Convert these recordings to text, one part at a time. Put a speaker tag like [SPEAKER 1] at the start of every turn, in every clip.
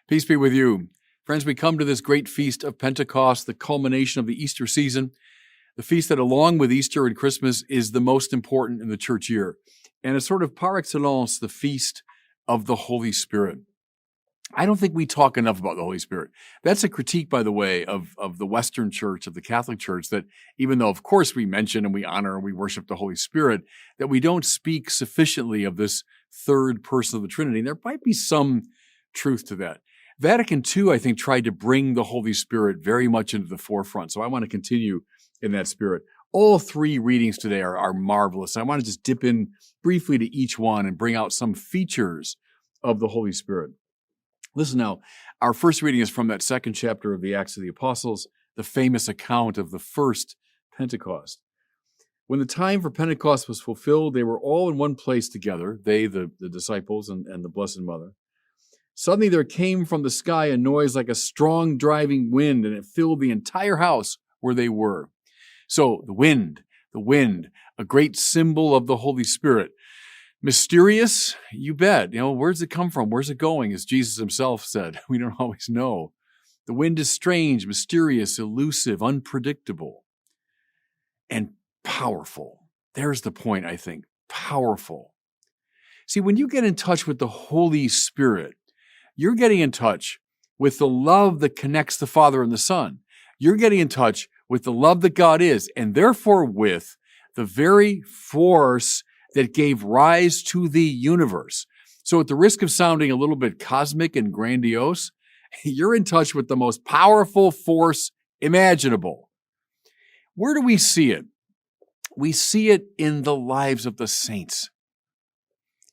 [SPEAKER 1] Peace be with you. Friends, we come to this great feast of Pentecost, the culmination of the Easter season, the feast that along with Easter and Christmas is the most important in the church year. And it's sort of par excellence, the feast of the Holy Spirit. I don't think we talk enough about the Holy Spirit. That's a critique, by the way, of the Western Church, of the Catholic Church, that even though, of course, we mention and we honor and we worship the Holy Spirit, that we don't speak sufficiently of this third person of the Trinity. And there might be some truth to that. Vatican II, I think, tried to bring the Holy Spirit very much into the forefront. So I want to continue in that spirit. All three readings today are marvelous. I want to just dip in briefly to each one and bring out some features of the Holy Spirit. Listen now, our first reading is from that second chapter of the Acts of the Apostles, the famous account of the first Pentecost. When the time for Pentecost was fulfilled, they were all in one place together, they, the disciples and the Blessed Mother. Suddenly there came from the sky a noise like a strong driving wind, and it filled the entire house where they were. So the wind, a great symbol of the Holy Spirit. Mysterious? You bet. Where's it come from? Where's it going? As Jesus himself said, we don't always know. The wind is strange, mysterious, elusive, unpredictable, and powerful. There's the point, I think. Powerful. See, when you get in touch with the Holy Spirit, you're getting in touch with the love that connects the Father and the Son. You're getting in touch with the love that God is, and therefore with the very force that gave rise to the universe. So at the risk of sounding a little bit cosmic and grandiose, you're in touch with the most powerful force imaginable. Where do we see it? We see it in the lives of the saints.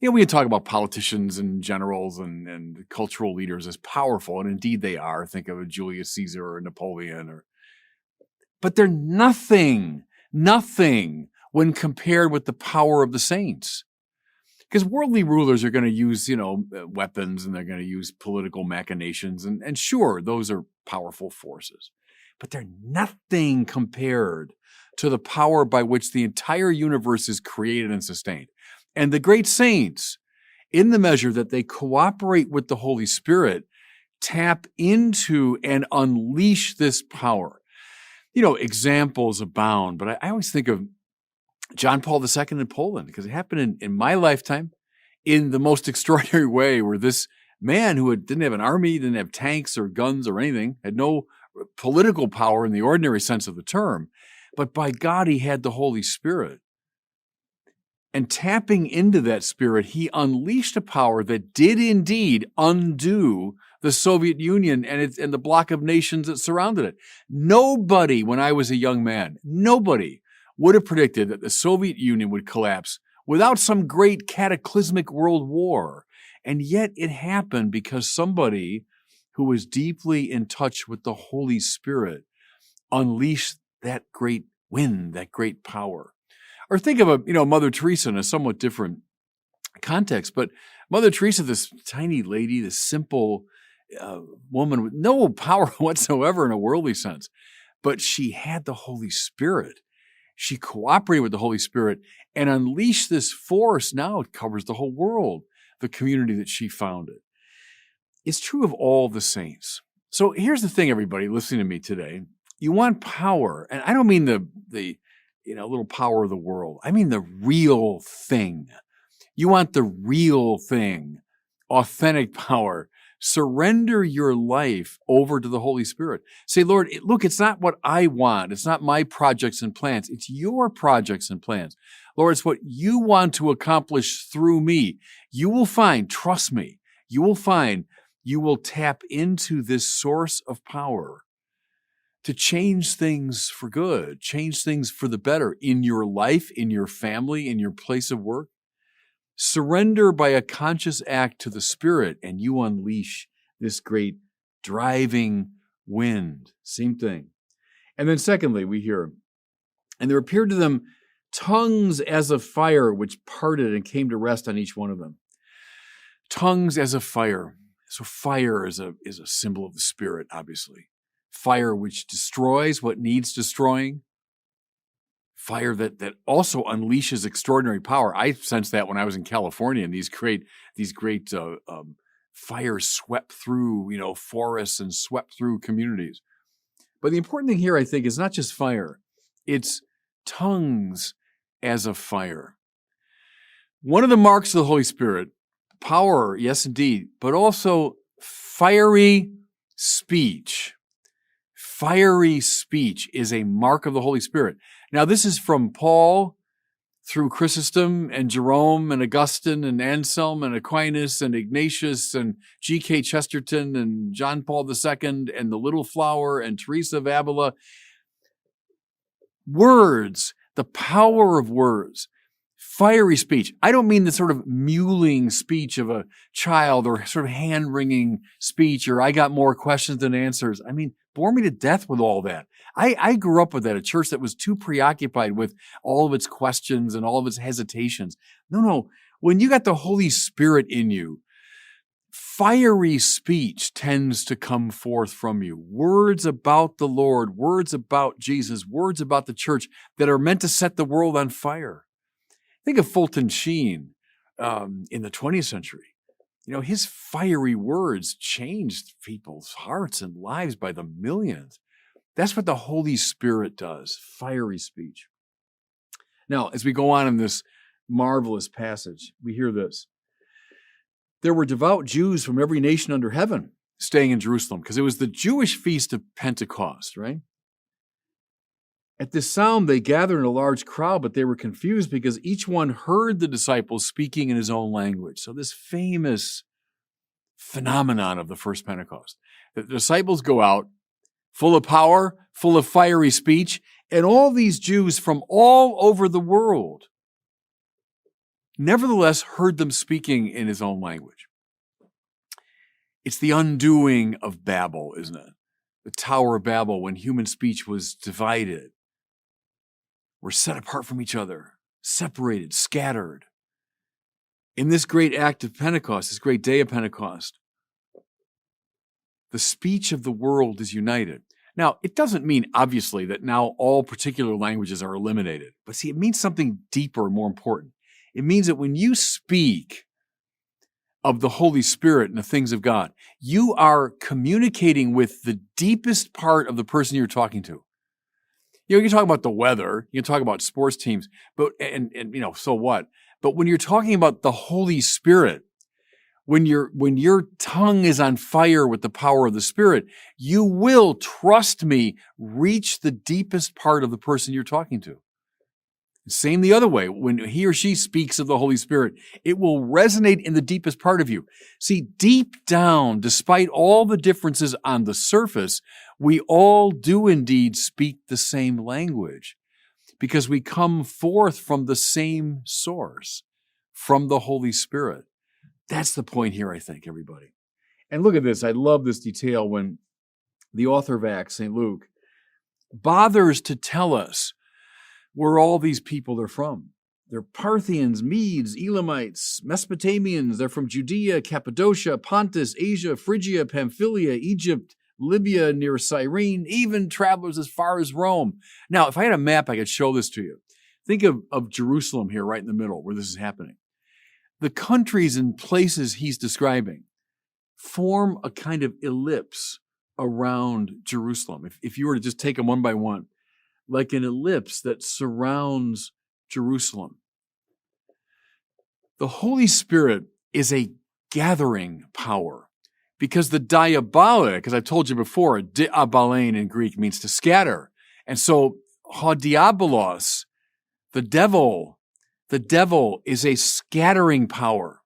[SPEAKER 1] We can talk about politicians and generals and cultural leaders as powerful, and indeed they are. Think of a Julius Caesar or Napoleon. But they're nothing when compared with the power of the saints. Because worldly rulers are going to use, weapons, and they're going to use political machinations. And sure, those are powerful forces. But they're nothing compared to the power by which the entire universe is created and sustained. And the great saints, in the measure that they cooperate with the Holy Spirit, tap into and unleash this power. Examples abound, but I always think of John Paul II in Poland, because it happened in my lifetime in the most extraordinary way, where this man who didn't have an army, didn't have tanks or guns or anything, had no political power in the ordinary sense of the term, but by God, he had the Holy Spirit. And tapping into that spirit, he unleashed a power that did indeed undo the Soviet Union and the bloc of nations that surrounded it. Nobody, when I was a young man, nobody would have predicted that the Soviet Union would collapse without some great cataclysmic world war. And yet it happened because somebody who was deeply in touch with the Holy Spirit unleashed that great wind, that great power. Or think of Mother Teresa in a somewhat different context. But Mother Teresa, this tiny lady, this simple woman with no power whatsoever in a worldly sense, but she had the Holy Spirit. She cooperated with the Holy Spirit and unleashed this force. Now it covers the whole world, the community that she founded. It's true of all the saints. So here's the thing, everybody listening to me today. You want power, and I don't mean the little power of the world. I mean the real thing. You want the real thing, authentic power. Surrender your life over to the Holy Spirit. Say, Lord, look, it's not what I want. It's not my projects and plans. It's your projects and plans. Lord, it's what you want to accomplish through me. You will find, trust me, you will tap into this source of power to change things for good, change things for the better in your life, in your family, in your place of work. Surrender by a conscious act to the Spirit, and you unleash this great driving wind. Same thing. And then secondly, we hear, and there appeared to them tongues as of fire, which parted and came to rest on each one of them. Tongues as of fire. So fire is a symbol of the Spirit, obviously. Fire which destroys what needs destroying. Fire that also unleashes extraordinary power. I sensed that when I was in California, and these great fire swept through, forests and swept through communities. But the important thing here, I think, is not just fire. It's tongues as a fire. One of the marks of the Holy Spirit, power, yes, indeed, but also fiery speech. Fiery speech is a mark of the Holy Spirit. Now, this is from Paul through Chrysostom and Jerome and Augustine and Anselm and Aquinas and Ignatius and G.K. Chesterton and John Paul II and the Little Flower and Teresa of Avila. Words, the power of words, fiery speech. I don't mean the sort of mewling speech of a child or sort of hand-wringing speech or I got more questions than answers. I mean, bore me to death with all that. I grew up with that, a church that was too preoccupied with all of its questions and all of its hesitations. No. When you got the Holy Spirit in you, fiery speech tends to come forth from you. Words about the Lord, words about Jesus, words about the church that are meant to set the world on fire. Think of Fulton Sheen in the 20th century. His fiery words changed people's hearts and lives by the millions. That's what the Holy Spirit does, fiery speech. Now, as we go on in this marvelous passage, we hear this. There were devout Jews from every nation under heaven staying in Jerusalem because it was the Jewish feast of Pentecost, right? At this sound, they gathered in a large crowd, but they were confused because each one heard the disciples speaking in his own language. So this famous phenomenon of the first Pentecost. The disciples go out full of power, full of fiery speech, and all these Jews from all over the world nevertheless heard them speaking in his own language. It's the undoing of Babel, isn't it? The Tower of Babel, when human speech was divided. We're set apart from each other, separated, scattered. In this great act of Pentecost, this great day of Pentecost, the speech of the world is united. Now, it doesn't mean, obviously, that now all particular languages are eliminated. But see, it means something deeper, more important. It means that when you speak of the Holy Spirit and the things of God, you are communicating with the deepest part of the person you're talking to. You can talk about the weather, you can talk about sports teams, but so what? But when you're talking about the Holy Spirit, when your tongue is on fire with the power of the Spirit, you will, trust me, reach the deepest part of the person you're talking to. Same the other way. When he or she speaks of the Holy Spirit, it will resonate in the deepest part of you. See, deep down, despite all the differences on the surface, we all do indeed speak the same language because we come forth from the same source, from the Holy Spirit. That's the point here, I think, everybody. And look at this. I love this detail when the author of Acts, St. Luke, bothers to tell us where all these people are from. They're Parthians, Medes, Elamites, Mesopotamians. They're from Judea, Cappadocia, Pontus, Asia, Phrygia, Pamphylia, Egypt, Libya near Cyrene, even travelers as far as Rome. Now, if I had a map, I could show this to you. Think of Jerusalem here right in the middle where this is happening. The countries and places he's describing form a kind of ellipse around Jerusalem. If you were to just take them one by one, like an ellipse that surrounds Jerusalem. The Holy Spirit is a gathering power because the diabolik, as I've told you before, diabalein in Greek means to scatter. And so, diabolos, the devil is a scattering power.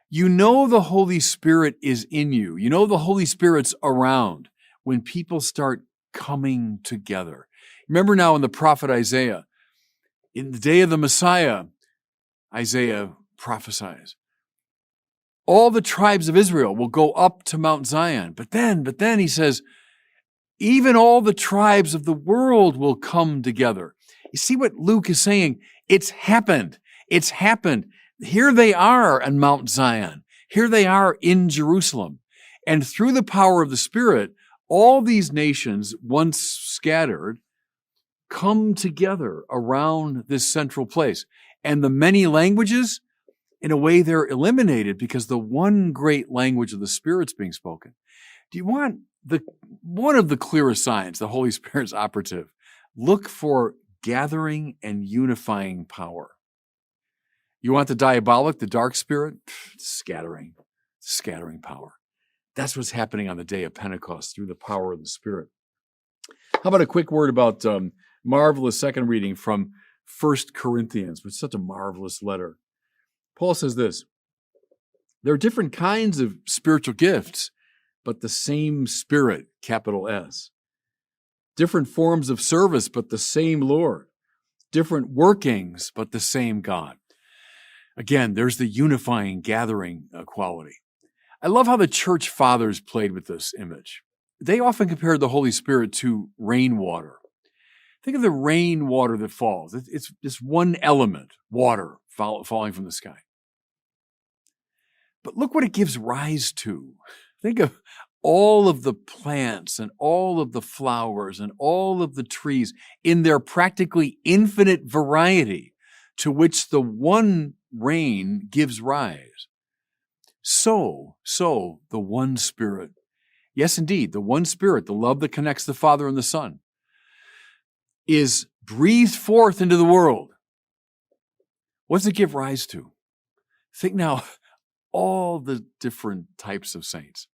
[SPEAKER 1] You know the Holy Spirit is in you. You know the Holy Spirit's around when people start coming together. Remember now in the prophet Isaiah, in the day of the Messiah, Isaiah prophesies, all the tribes of Israel will go up to Mount Zion. But then he says, even all the tribes of the world will come together. You see what Luke is saying? It's happened. It's happened. Here they are on Mount Zion. Here they are in Jerusalem. And through the power of the Spirit, all these nations, once scattered, come together around this central place. And the many languages, in a way, they're eliminated because the one great language of the Spirit's being spoken. Do you want one of the clearest signs the Holy Spirit's operative? Look for gathering and unifying power. You want the diabolic, the dark spirit? Scattering power. That's what's happening on the day of Pentecost through the power of the Spirit. How about a quick word about marvelous second reading from 1 Corinthians, which is such a marvelous letter. Paul says this: there are different kinds of spiritual gifts, but the same Spirit, capital S. Different forms of service, but the same Lord. Different workings, but the same God. Again, there's the unifying, gathering quality. I love how the church fathers played with this image. They often compared the Holy Spirit to rainwater. Think of the rainwater that falls. It's just one element, water falling from the sky. But look what it gives rise to. Think of all of the plants and all of the flowers and all of the trees in their practically infinite variety to which the one rain gives rise. So the one Spirit. Yes, indeed, the one Spirit, the love that connects the Father and the Son, is breathed forth into the world. What does it give rise to? Think now, all the different types of saints.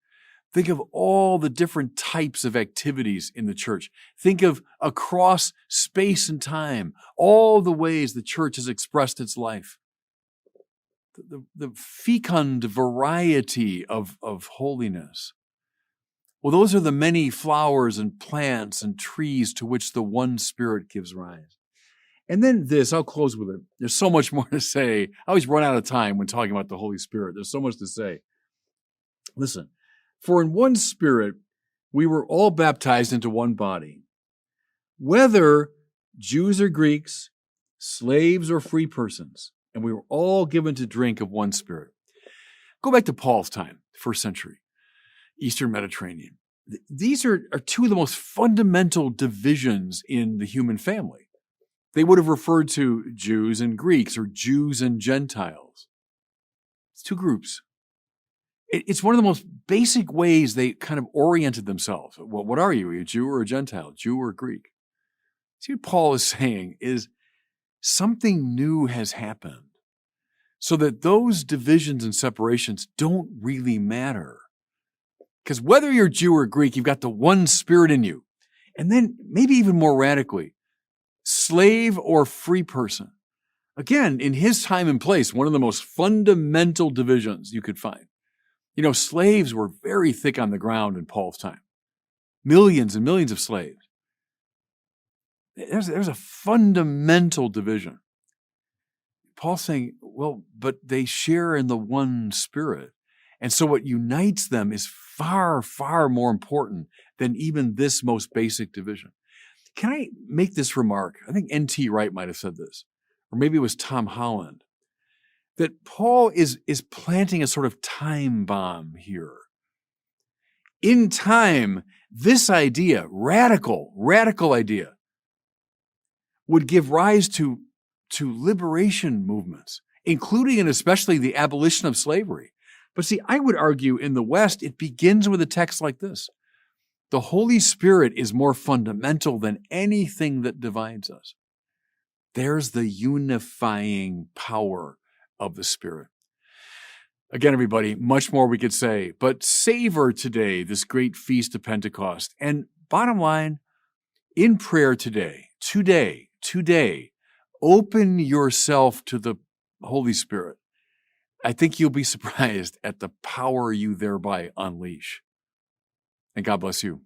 [SPEAKER 1] Think of all the different types of activities in the church. Think of across space and time, all the ways the church has expressed its life. The fecund variety of holiness. Well, those are the many flowers and plants and trees to which the one Spirit gives rise. And then this, I'll close with it. There's so much more to say. I always run out of time when talking about the Holy Spirit. There's so much to say. Listen, for in one Spirit, we were all baptized into one body, whether Jews or Greeks, slaves or free persons, and we were all given to drink of one Spirit. Go back to Paul's time, first century, Eastern Mediterranean. These are two of the most fundamental divisions in the human family. They would have referred to Jews and Greeks or Jews and Gentiles. It's two groups. It's one of the most basic ways they kind of oriented themselves. Well, what are you? Are you a Jew or a Gentile? Jew or Greek? See what Paul is saying is something new has happened so that those divisions and separations don't really matter. Because whether you're Jew or Greek, you've got the one Spirit in you. And then maybe even more radically, slave or free person. Again, in his time and place, one of the most fundamental divisions you could find. You know, slaves were very thick on the ground in Paul's time. Millions and millions of slaves. There's a fundamental division. Paul's saying, well, but they share in the one Spirit. And so what unites them is far, far more important than even this most basic division. Can I make this remark? I think N.T. Wright might have said this, or maybe it was Tom Holland, that Paul is planting a sort of time bomb here. In time, this idea, radical idea, would give rise to liberation movements, including and especially the abolition of slavery. But see, I would argue in the West, it begins with a text like this. The Holy Spirit is more fundamental than anything that divides us. There's the unifying power of the Spirit. Again, everybody, much more we could say, but savor today this great feast of Pentecost. And bottom line, in prayer today, open yourself to the Holy Spirit. I think you'll be surprised at the power you thereby unleash. And God bless you.